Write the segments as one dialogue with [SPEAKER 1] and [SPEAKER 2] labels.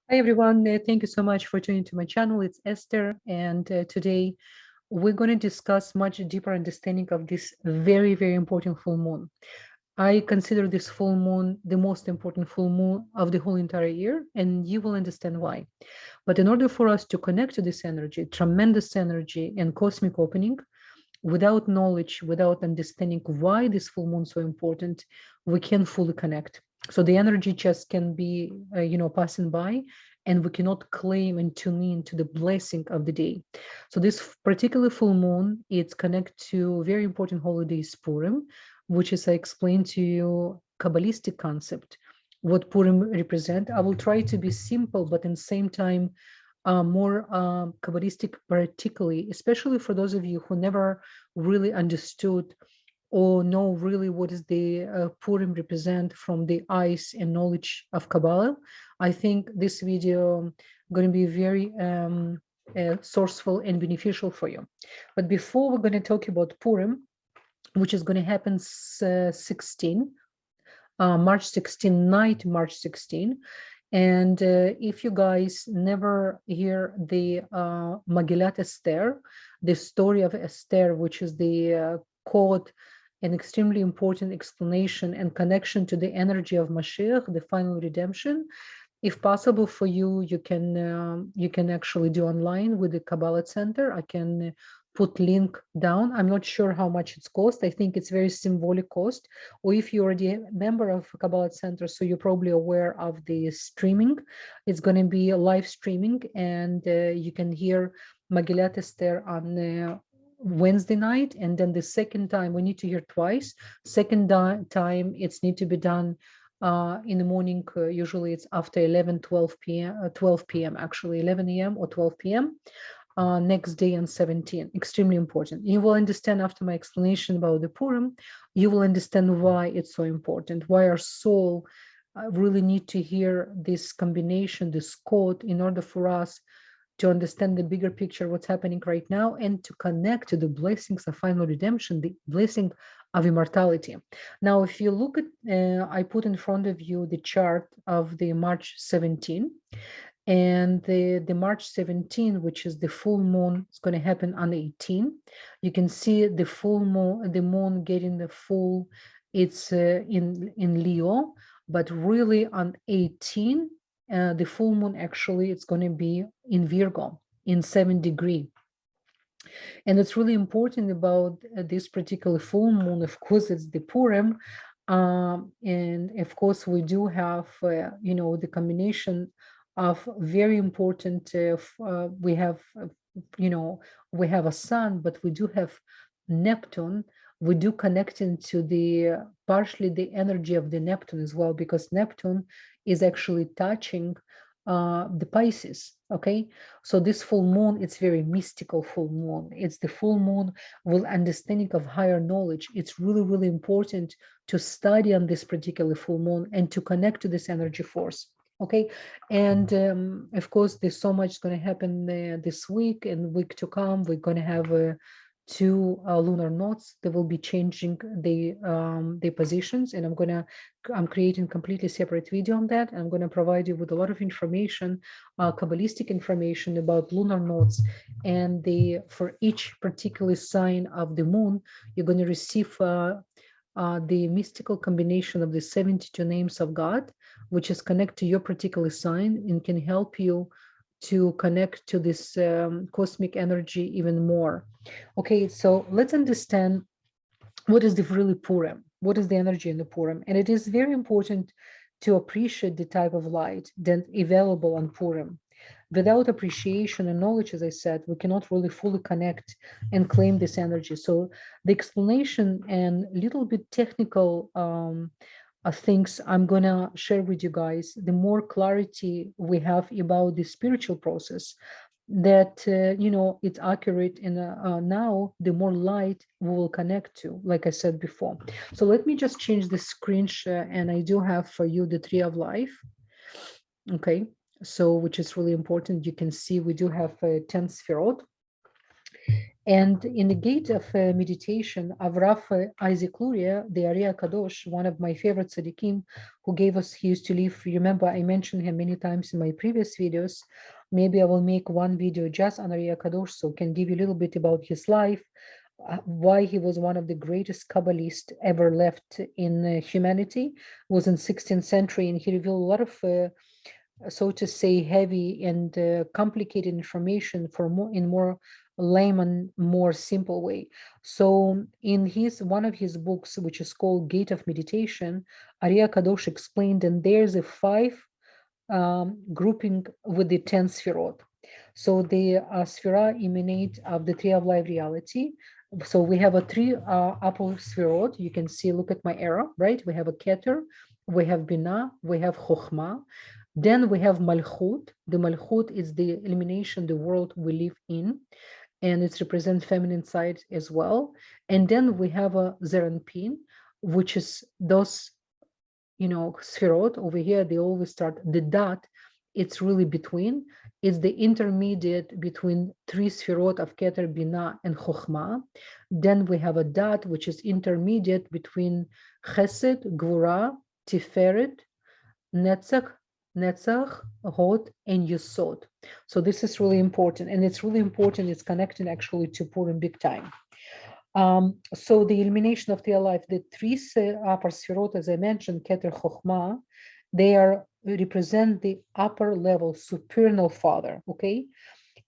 [SPEAKER 1] Hi everyone, thank you so much for tuning to my channel. It's Esther, and today we're going to discuss much deeper understanding of this very, very important full moon. I consider this full moon the most important full moon of the whole entire year, and you will understand why. But in order for us to connect to this energy, tremendous energy and cosmic opening, without knowledge, without understanding why this full moon is so important, we can't fully connect. So the energy just can be, passing by, and we cannot claim and tune in to the blessing of the day. So this particular full moon, it's connected to very important holiday, Purim, which is I explained to you Kabbalistic concept, what Purim represent. I will try to be simple, but in the same time more Kabbalistic, particularly, especially for those of you who never really understood or know really what is the Purim represent from the eyes and knowledge of Kabbalah. I think this video going to be very sourceful and beneficial for you. But before we're going to talk about Purim, which is going to happen 16, March 16 night, March 16. And if you guys never hear the Megillat Esther, the story of Esther, which is the code, an extremely important explanation and connection to the energy of Mashiach, the final redemption. If possible for you, you can actually do online with the Kabbalah Center. I can put link down. I'm not sure how much it's cost. I think it's very symbolic cost. Or if you're already a member of Kabbalah Center, so you're probably aware of the streaming. It's going to be a live streaming, and you can hear Megillat Esther on Wednesday night, and then the second time we need to hear twice. Second time it's need to be done in the morning. Usually it's after 11, 12 p.m., 12 p.m. actually, 11 a.m. or 12 p.m. Next day on 17. Extremely important. You will understand after my explanation about the Purim, you will understand why it's so important, why our soul really need to hear this combination, this code, in order for us to understand the bigger picture, what's happening right now, and to connect to the blessings of final redemption, the blessing of immortality. Now, if you look at, I put in front of you the chart of the March 17, and the March 17, which is the full moon, is going to happen on 18. You can see the full moon, the moon getting the full, it's in Leo, but really on 18, the full moon actually it's going to be in Virgo in 7 degree. And it's really important about this particular full moon. Of course, it's the Purim, and of course we do have the combination of very important. We have we have a sun, but we do have Neptune. We do connect into the partially the energy of the Neptune as well, because Neptune is actually touching the Pisces. Okay, so this full moon, it's very mystical full moon. It's the full moon with understanding of higher knowledge. It's really, really important to study on this particular full moon and to connect to this energy force. Okay, and of course, there's so much going to happen this week and week to come. We're going to have two lunar nodes that will be changing the positions, and I'm creating completely separate video on that. I'm going to provide you with a lot of information, Kabbalistic information about lunar nodes, and for each particular sign of the moon, you're going to receive the mystical combination of the 72 names of God, which is connected to your particular sign and can help you to connect to this cosmic energy even more. Okay, so let's understand what is the really Purim, what is the energy in the Purim. And it is very important to appreciate the type of light that available on Purim. Without appreciation and knowledge, as I said, we cannot really fully connect and claim this energy. So the explanation and little bit technical things I'm gonna share with you guys, the more clarity we have about the spiritual process, that it's accurate, and now the more light we will connect to, like I said before. So let me just change the screen share, and I do have for you the tree of life. Okay, so which is really important. You can see we do have 10 spherot, And in the gate of meditation, Avraf Isaac Luria, the Ariya Kadosh, one of my favorite tzaddikim, who gave us, he used to live, remember I mentioned him many times in my previous videos. Maybe I will make one video just on Ariya Kadosh, so can give you a little bit about his life, why he was one of the greatest Kabbalists ever left in humanity, was in 16th century, and he revealed a lot of so to say, heavy and complicated information for more layman, more simple way. So in one of his books, which is called Gate of Meditation, Ariya Kadosh explained, and there's a 5 grouping with the 10 Sfirot. So the Sphira emanate of the tree of life reality. So we have a 3 upper Sfirot. You can see, look at my arrow, right? We have a Keter, we have Bina, we have Chokhmah. Then we have Malchut. The Malchut is the elimination, the world we live in, and it represents feminine side as well. And then we have a Zeranpin, which is those, Sphirot over here. They always start the dot. It's really between. It's the intermediate between 3 Sphirot of Keter, Bina, and Chokhmah. Then we have a dot, which is intermediate between Chesed, Gvura, Tiferet, Netzach, Hod, and Yesod. So this is really important, and it's really important. It's connected actually to Purim big time. So the elimination of the life, the 3 upper Sfirot, as I mentioned, Keter, Chokhmah, they represent the upper level, supernal father, okay?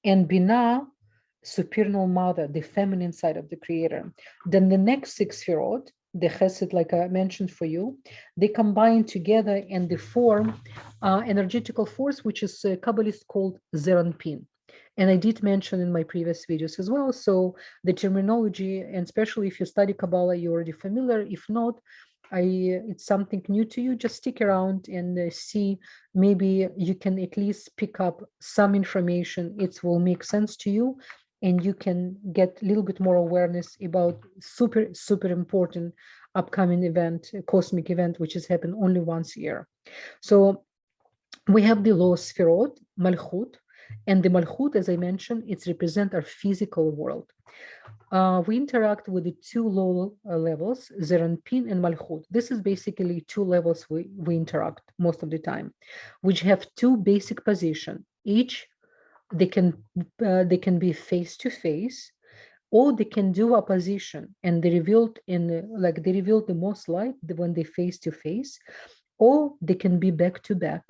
[SPEAKER 1] And Binah, supernal mother, the feminine side of the creator. Then the next 6 Sfirot, the Chesed, like I mentioned for you, they combine together and they form energetical force, which is Kabbalist called Zeranpin. And I did mention in my previous videos as well. So the terminology, and especially if you study Kabbalah, you're already familiar. If not, it's something new to you. Just stick around and see. Maybe you can at least pick up some information. It will make sense to you, and you can get a little bit more awareness about super important upcoming event, cosmic event, which is happened only once a year. So we have the low Sfirot, Malchut, and the Malchut, as I mentioned, it represents our physical world. We interact with the 2 low levels, Zeranpin and Malchut. This is basically 2 levels we interact most of the time, which have 2 basic positions. Each they can be face to face, or they can do opposition, and they revealed the most light when they face to face, or they can be back to back,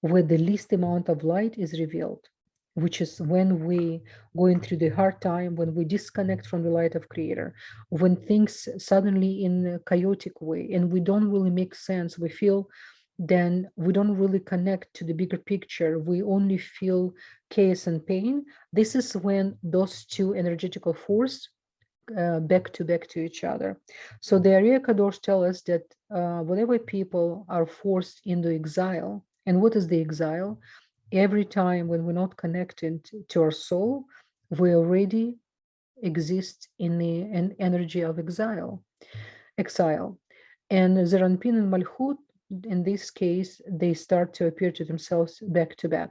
[SPEAKER 1] where the least amount of light is revealed, which is when we going through the hard time, when we disconnect from the light of creator, when things suddenly in a chaotic way and we don't really make sense, we feel then we don't really connect to the bigger picture, we only feel chaos and pain. This is when those 2 energetical force back to each other. So the Ariya Kadosh tell us that whenever people are forced into exile, and what is the exile? Every time when we're not connected to our soul, we already exist in an energy of exile. And Zeranpin and Malchut, in this case, they start to appear to themselves back to back.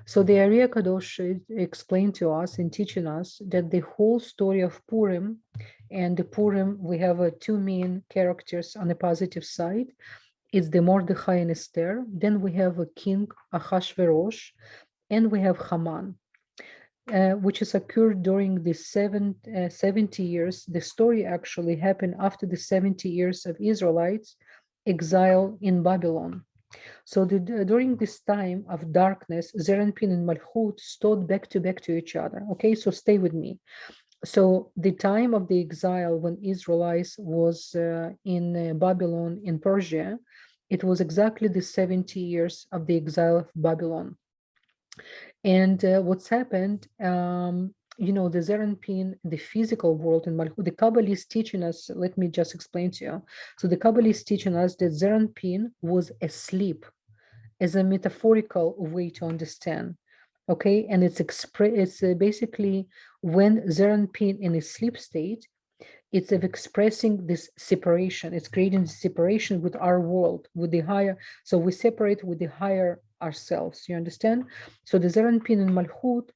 [SPEAKER 1] So the Ariya Kadosh explained to us and teaching us that the whole story of Purim, and the Purim, we have 2 main characters on the positive side. It's the Mordechai and Esther. Then we have a king, Ahashverosh, and we have Haman, which is occurred during the 70 years. The story actually happened after the 70 years of Israelites exile in Babylon. So during this time of darkness, Zeranpin and Malchut stood back to each other. Okay, so stay with me. So the time of the exile when Israelites was in Babylon, in Persia, it was exactly the 70 years of the exile of Babylon. And what's happened, the Zeranpin, the physical world in Malchut, the Kabbalah is teaching us, let me just explain to you. So the Kabbalah is teaching us that Zeranpin was asleep as a metaphorical way to understand. Okay, and it's basically when Zeranpin in a sleep state, it's of expressing this separation. It's creating separation with our world, with the higher. So we separate with the higher ourselves. You understand? So the Zeranpin and Malchut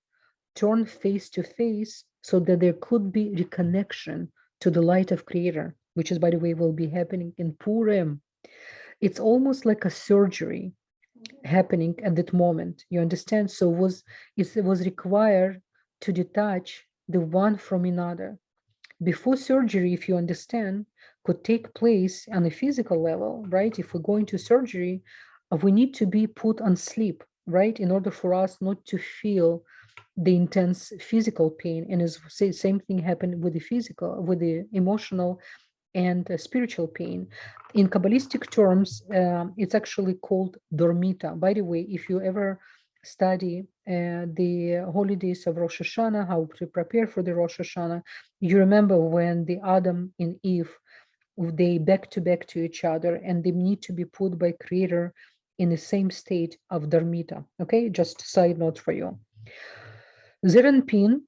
[SPEAKER 1] turn face to face so that there could be reconnection to the light of Creator, which is, by the way, will be happening in Purim. It's almost like a surgery happening at that moment. You understand? So it was required to detach the one from another. Before surgery, if you understand, could take place on a physical level, right? If we're going to surgery, we need to be put on sleep, right? In order for us not to feel the intense physical pain. And as same thing happened with the physical, with the emotional and spiritual pain. In Kabbalistic terms, it's actually called dormita. By the way, if you ever study the holidays of Rosh Hashanah, how to prepare for the Rosh Hashanah, you remember when the Adam and Eve, they back to each other, and they need to be put by Creator in the same state of dormita. Okay, just side note for you. Zeranpin,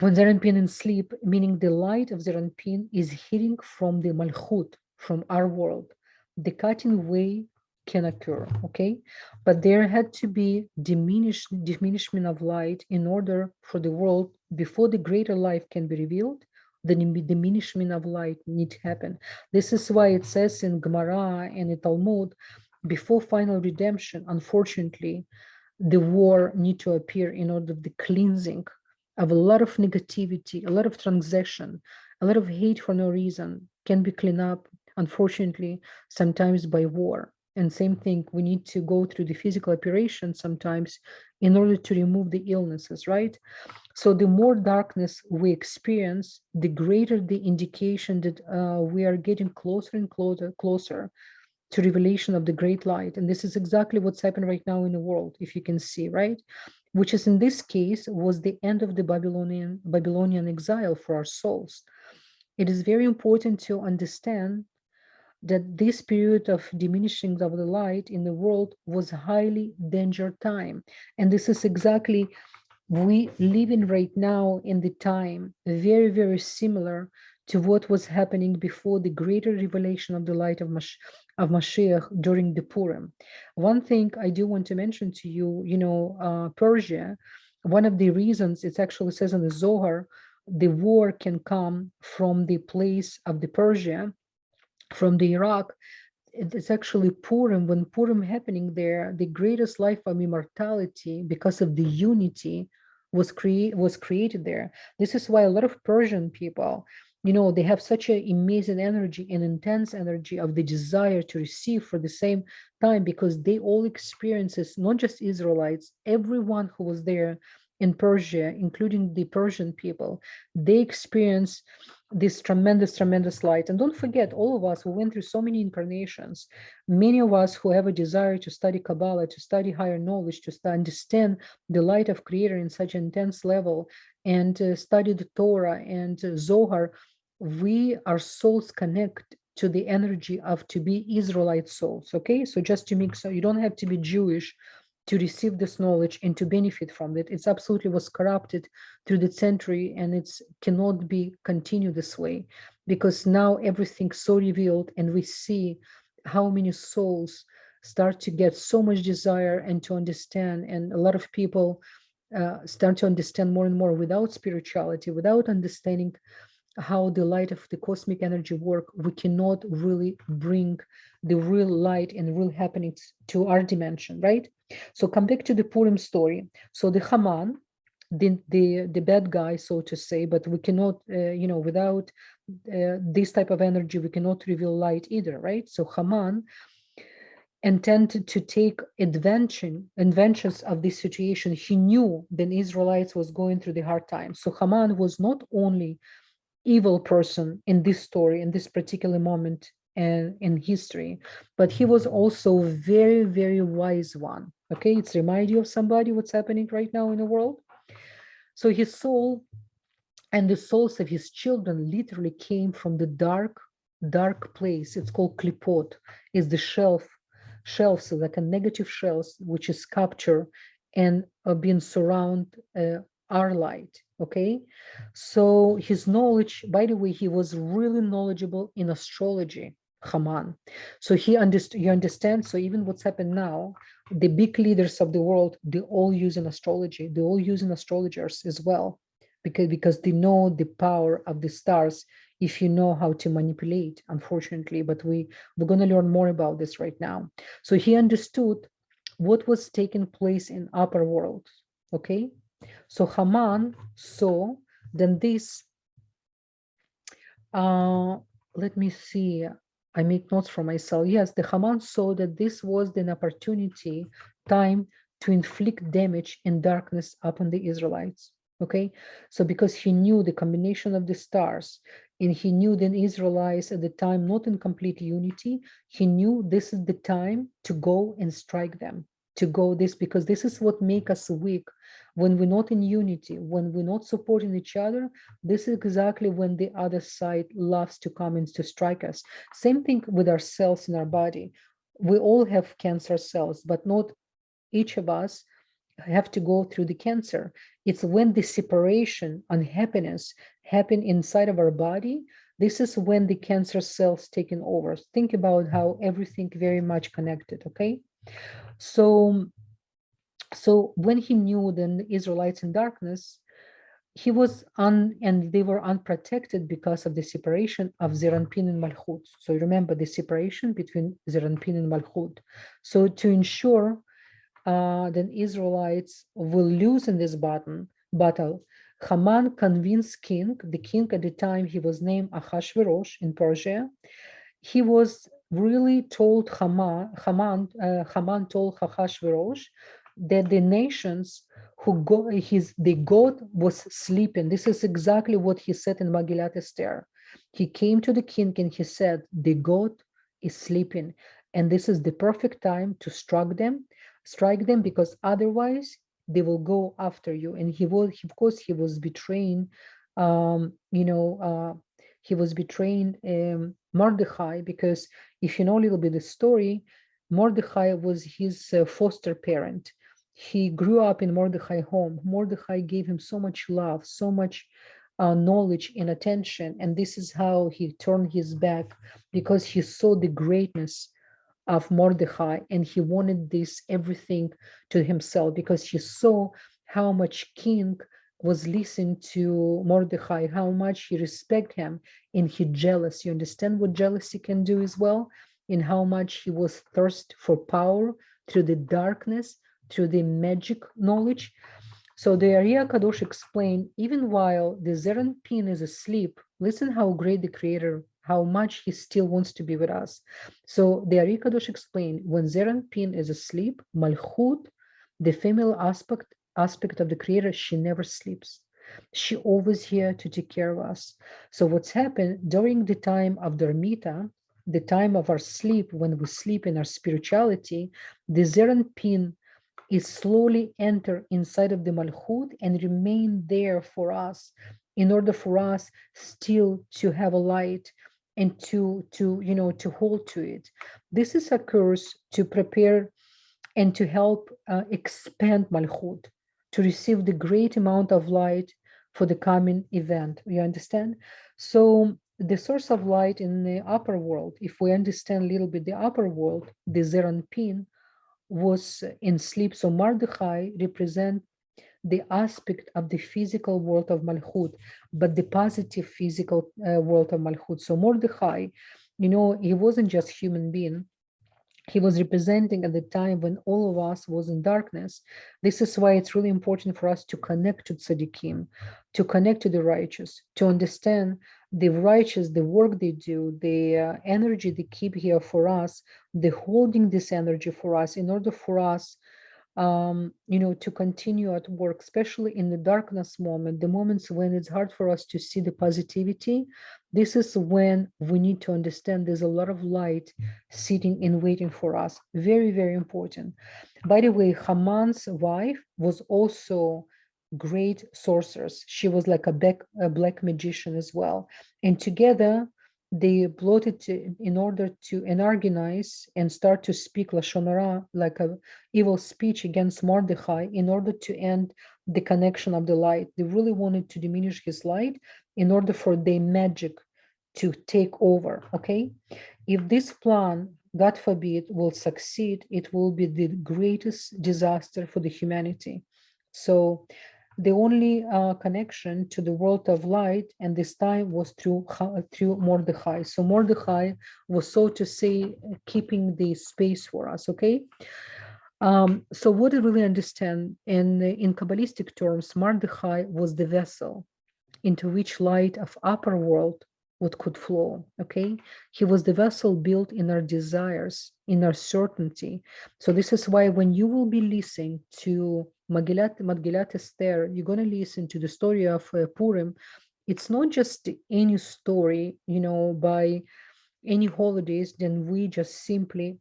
[SPEAKER 1] when Zeranpin in sleep, meaning the light of Zeranpin is hitting from the Malchut, from our world. The cutting away can occur, okay? But there had to be diminishment of light in order for the world, before the greater life can be revealed, the diminishment of light need to happen. This is why it says in Gemara and in Talmud, before final redemption, unfortunately, the war need to appear in order the cleansing of a lot of negativity, a lot of transaction, a lot of hate for no reason can be cleaned up, unfortunately, sometimes by war. And same thing, we need to go through the physical operation sometimes in order to remove the illnesses, right? So the more darkness we experience, the greater the indication that we are getting closer and closer to revelation of the great light. And this is exactly what's happening right now in the world, if you can see, right? Which is in this case was the end of the Babylonian exile for our souls. It is very important to understand that this period of diminishing of the light in the world was highly danger time. And this is exactly we live in right now in the time very, very similar to what was happening before the greater revelation of the light of Mashiach during the Purim. One thing I do want to mention to you, Persia, one of the reasons it actually says in the Zohar, the war can come from the place of the Persia, from the Iraq. It's actually Purim. When Purim happening there, the greatest life of immortality, because of the unity, was created there. This is why a lot of Persian people, they have such an amazing energy and intense energy of the desire to receive for the same time, because they all experiences, not just Israelites, everyone who was there in Persia, including the Persian people, they experience this tremendous light. And don't forget, all of us who went through so many incarnations, many of us who have a desire to study Kabbalah, to study higher knowledge, to understand the light of Creator in such an intense level, and study the Torah and Zohar, we, our souls connect to the energy of to be Israelite souls. Okay, so just to make so you don't have to be Jewish to receive this knowledge and to benefit from it. It's absolutely was corrupted through the century, and it's cannot be continued this way, because now everything's so revealed, and we see how many souls start to get so much desire and to understand, and a lot of people start to understand more and more without spirituality, without understanding how the light of the cosmic energy work. We cannot really bring the real light and real happenings to our dimension, right? So come back to the Purim story. So the Haman, the bad guy, so to say, but we cannot, without this type of energy, we cannot reveal light either, right? So Haman intended to take inventions of this situation. He knew the Israelites was going through the hard times. So Haman was not only evil person in this story, in this particular moment and in history, but he was also very, very wise one. Okay, it's remind you of somebody what's happening right now in the world. So his soul and the souls of his children literally came from the dark place. It's called klipot. Is the shelves, so like a negative shells, which is capture and being surround our light. Okay, so his knowledge, by the way, he was really knowledgeable in astrology, Haman. So he understood. You understand. So even what's happened now, the big leaders of the world, they all use an astrology. They all using astrologers as well. because they know the power of the stars if you know how to manipulate, unfortunately. But we're going to learn more about this right now. So he understood what was taking place in upper world. Okay, so Haman saw then this. Uh, Let me see. I make notes for myself. Yes, the Haman saw that this was an opportunity, time to inflict damage and darkness upon the Israelites. Okay, so because he knew the combination of the stars, and he knew the Israelites at the time not in complete unity, he knew this is the time to go and strike them. To go this because this is what make us weak when we're not in unity, when we're not supporting each other. This is exactly when the other side loves to come in to strike us. Same thing with our cells in our body. We all have cancer cells, but not each of us have to go through the cancer. It's when the separation, unhappiness happen inside of our body. This is when the cancer cells taking over. Think about how everything very much connected. Okay, so when he knew the Israelites in darkness, he was and they were unprotected because of the separation of Zeranpin and Malchut. So remember the separation between Zeranpin and Malchut. So to ensure the Israelites will lose in this battle, Haman convinced the king at the time, he was named Ahasuerus in Persia. He was really told Haman told Ahasuerus that the nations the god was sleeping. This is exactly what he said in Megillat Esther. He came to the king and he said, the god is sleeping, and this is the perfect time to strike them, because otherwise they will go after you. And of course, he was betraying, he was betraying Mordechai, because if you know a little bit the story, Mordechai was his foster parent. He grew up in Mordechai home. Mordechai gave him so much love, so much knowledge and attention. And this is how he turned his back, because he saw the greatness of Mordechai, and he wanted this everything to himself, because he saw how much king was listening to Mordechai, how much he respect him, and he jealous. You understand what jealousy can do as well, and how much he was thirst for power through the darkness, through the magic knowledge. So the Ariya Kadosh explained, even while the Zeran Pin is asleep, listen how great the Creator, how much he still wants to be with us. So the Ariya Kadosh explained, when Zeran Pin is asleep, Malchut, the female aspect of the Creator, she never sleeps. She always here to take care of us. So what's happened during the time of Dharmita, the time of our sleep, when we sleep in our spirituality, the Zeran Pin is slowly enter inside of the Malchut and remain there for us, in order for us still to have a light and to hold to it. This is occurs to prepare and to help expand Malchut, to receive the great amount of light for the coming event. You understand? So the source of light in the upper world, if we understand a little bit the upper world, the Zeran Pin, was in sleep. So Mordechai represent the aspect of the physical world of Malchut, but the positive physical world of Malchut. So Mordechai, he wasn't just human being. He was representing at the time when all of us was in darkness. This is why it's really important for us to connect to tzaddikim, to connect to the righteous, to understand the righteous, the work they do, the energy they keep here for us, the holding this energy for us in order for us to continue at work, especially in the darkness moment, the moments when it's hard for us to see the positivity. This is when we need to understand there's a lot of light sitting and waiting for us. Very, very important. By the way, Haman's wife was also great sorceress. She was like a black magician as well. And together, they plotted in order to organize and start to speak Lashon Hara, like a evil speech against Mordechai, in order to end the connection of the light. They really wanted to diminish his light in order for their magic to take over. Okay, if this plan, God forbid, will succeed, it will be the greatest disaster for the humanity. So The only connection to the world of light, and this time was through Mordechai. So Mordechai was, so to say, keeping the space for us. Okay. So what do we really understand in Kabbalistic terms, Mordechai was the vessel into which light of upper world what could flow. Okay, he was the vessel built in our desires, in our certainty. So this is why when you will be listening to Magillat Esther, you're going to listen to the story of Purim. It's not just any story, by any holidays, then we just simply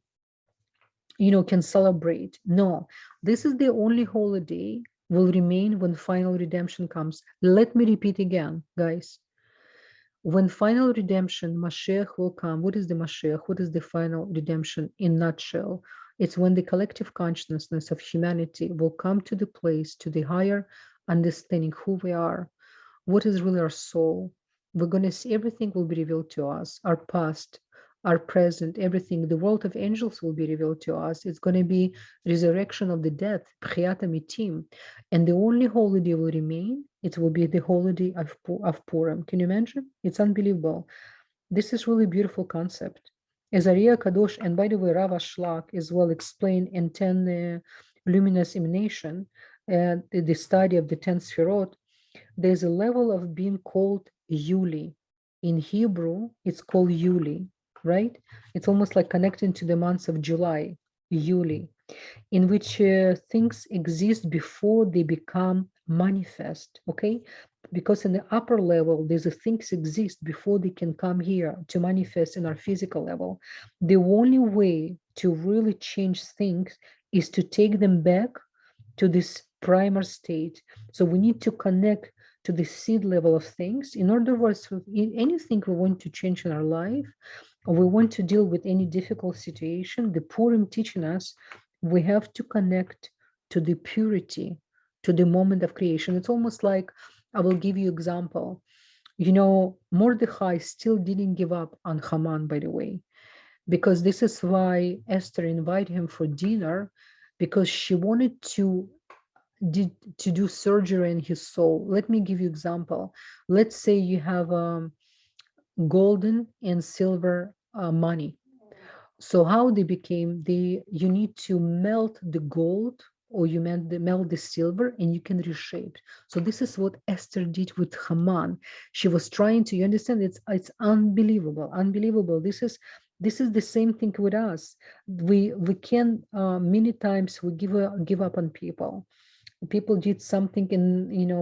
[SPEAKER 1] can celebrate. No, this is the only holiday will remain when final redemption comes. Let me repeat again, guys. When final redemption, Mashiach will come. What is the Mashiach? What is the final redemption in nutshell? It's when the collective consciousness of humanity will come to the place, to the higher understanding who we are, what is really our soul. We're going to see everything will be revealed to us, our past, our present, everything. The world of angels will be revealed to us. It's going to be resurrection of the dead, B'chiat Amitim. And the only holiday will remain, it will be the holiday of Purim. Can you imagine? It's unbelievable. This is really beautiful concept. Azariah Kadosh, and by the way, Rav Ashlag is well explained in 10 luminous emanation, the study of the 10 Sfirot. There's a level of being called Yuli. In Hebrew, it's called Yuli, right? It's almost like connecting to the months of July, Yuli, in which things exist before they become manifest, okay? Because in the upper level, there's a things exist before they can come here to manifest in our physical level. The only way to really change things is to take them back to this primer state. So we need to connect to the seed level of things. In other words, anything we want to change in our life, or we want to deal with any difficult situation, the Purim teaching us we have to connect to the purity, to the moment of creation. It's almost like, I will give you example. Mordechai still didn't give up on Haman, by the way, because this is why Esther invited him for dinner, because she wanted to do surgery in his soul. Let me give you example. Let's say you have golden and silver money. So how they became, you need to melt the gold, or you melt the silver, and you can reshape. So this is what Esther did with Haman. She was trying to, you understand, it's unbelievable. This is the same thing with us. We can many times we give up on people did something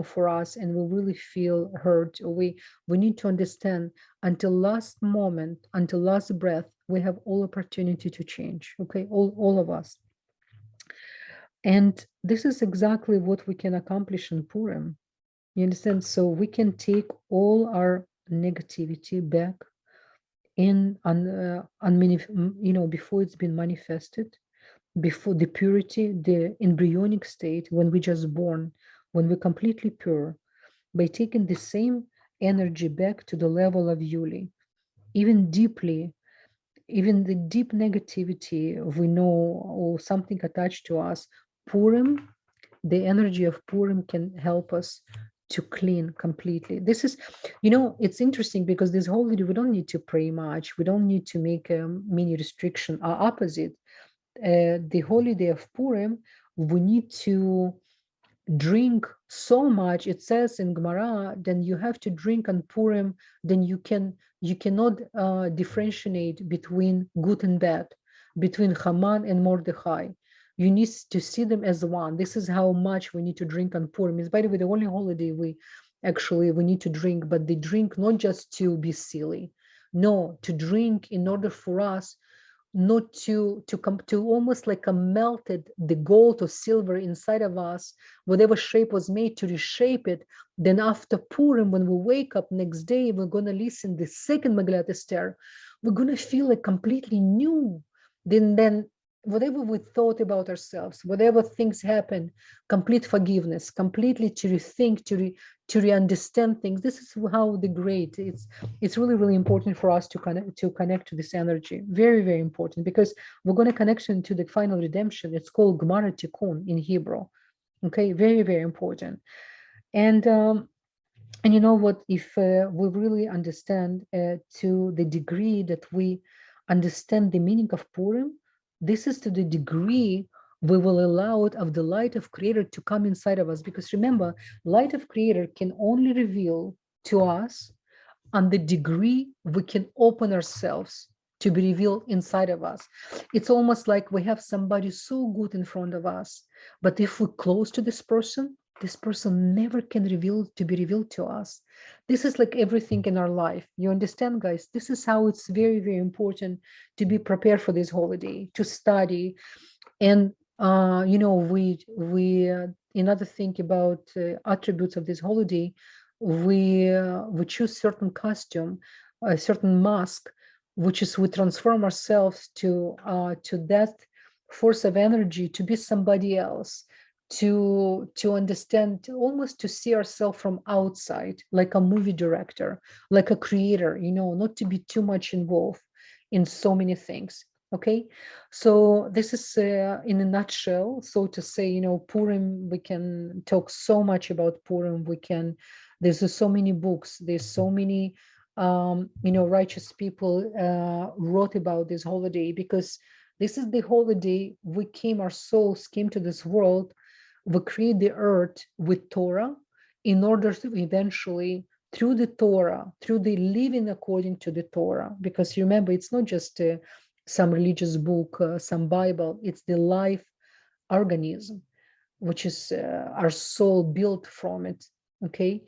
[SPEAKER 1] for us, and we really feel hurt. We need to understand, until last moment, until last breath, we have all opportunity to change. Okay, all of us. And this is exactly what we can accomplish in Purim. You understand? So we can take all our negativity back before it's been manifested, before the purity, the embryonic state, when we just born, when we're completely pure, by taking the same energy back to the level of Yuli, even deeply, even the deep negativity we know, or something attached to us, Purim, the energy of Purim can help us to clean completely. This is, it's interesting because this holiday, we don't need to pray much. We don't need to make a mini restriction. Opposite, the holiday of Purim, we need to drink so much. It says in Gemara, then you have to drink on Purim, then you cannot differentiate between good and bad, between Haman and Mordechai. You need to see them as one. This is how much we need to drink on Purim. It's, by the way, the only holiday we need to drink, but they drink not just to be silly. No, to drink in order for us not to come to almost like a melted the gold or silver inside of us, whatever shape was made, to reshape it. Then after Purim, when we wake up next day, we're going to listen the second Megillat Esther, we're going to feel like completely new. Then whatever we thought about ourselves, whatever things happen, complete forgiveness, completely to rethink, to re-understand things. This is how the great, it's really, really important for us to connect to this energy. Very, very important, because we're going to connect to the final redemption. It's called Gemara Tikkun in Hebrew. Okay, very, very important. And and you know what? If we really understand to the degree that we understand the meaning of Purim, this is to the degree we will allow it of the light of Creator to come inside of us. Because remember, light of Creator can only reveal to us on the degree we can open ourselves to be revealed inside of us. It's almost like we have somebody so good in front of us, but if we're close to this person never can reveal to be revealed to us. This is like everything in our life. You understand, guys? This is how it's very, very important to be prepared for this holiday, to study. And you know, we another thing about attributes of this holiday, we choose certain costume, a certain mask, which is we transform ourselves to that force of energy to be somebody else, to understand, almost to see ourselves from outside, like a movie director, like a creator, you know, not to be too much involved in so many things. Okay, so this is in a nutshell, so to say, you know, Purim, we can talk so much about Purim. We can, there's so many books, there's so many, you know, righteous people wrote about this holiday, because this is the holiday we came, our souls came to this world, we create the earth with Torah in order to eventually, through the Torah, through the living according to the Torah, because remember, it's not just some religious book, some Bible, it's the life organism, which is our soul built from it. Okay,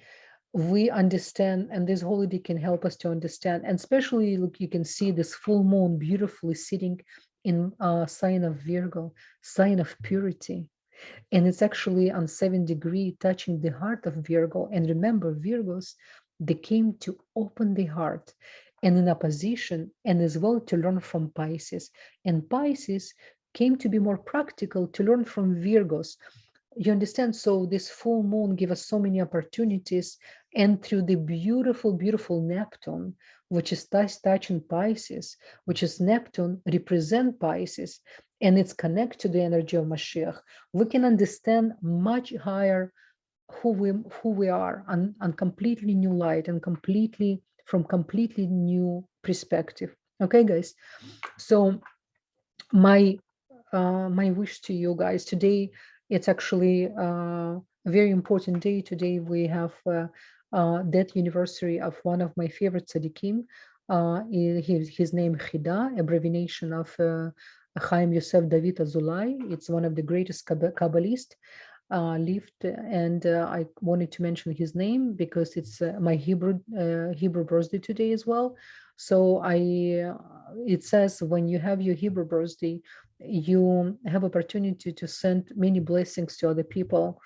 [SPEAKER 1] we understand, and this holiday can help us to understand. And especially, look, you can see this full moon beautifully sitting in sign of Virgo, sign of purity, and it's actually on 7 degree touching the heart of Virgo. And remember, Virgos, they came to open the heart, and in opposition, and as well to learn from Pisces. And Pisces came to be more practical, to learn from Virgos. You understand? So this full moon gave us so many opportunities, and through the beautiful, beautiful Neptune, which is touching Pisces, which is Neptune represent Pisces, and it's connected to the energy of Mashiach, we can understand much higher who we are on completely new light, and completely from completely new perspective. Okay, guys. So my my wish to you guys today, it's actually a very important day. Today we have death anniversary of one of my favorite tzaddikim. His name Chida, abbreviation of Chaim Yosef David Azulai. It's one of the greatest Kabbalists lived, and I wanted to mention his name because it's my Hebrew birthday today as well. So it says when you have your Hebrew birthday, you have opportunity to send many blessings to other people,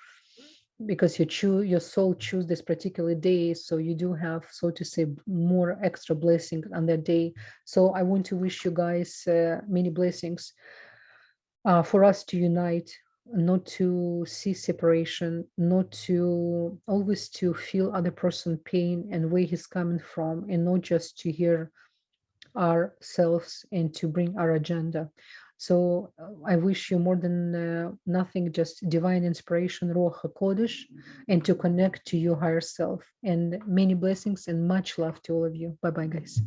[SPEAKER 1] because your soul choose this particular day, so you do have, so to say, more extra blessings on that day. So I want to wish you guys many blessings, for us to unite, not to see separation, not to always to feel other person pain and where he's coming from, and not just to hear ourselves and to bring our agenda. So I wish you more than nothing, just divine inspiration, Ruach HaKodesh, and to connect to your higher self. And many blessings and much love to all of you. Bye-bye, guys.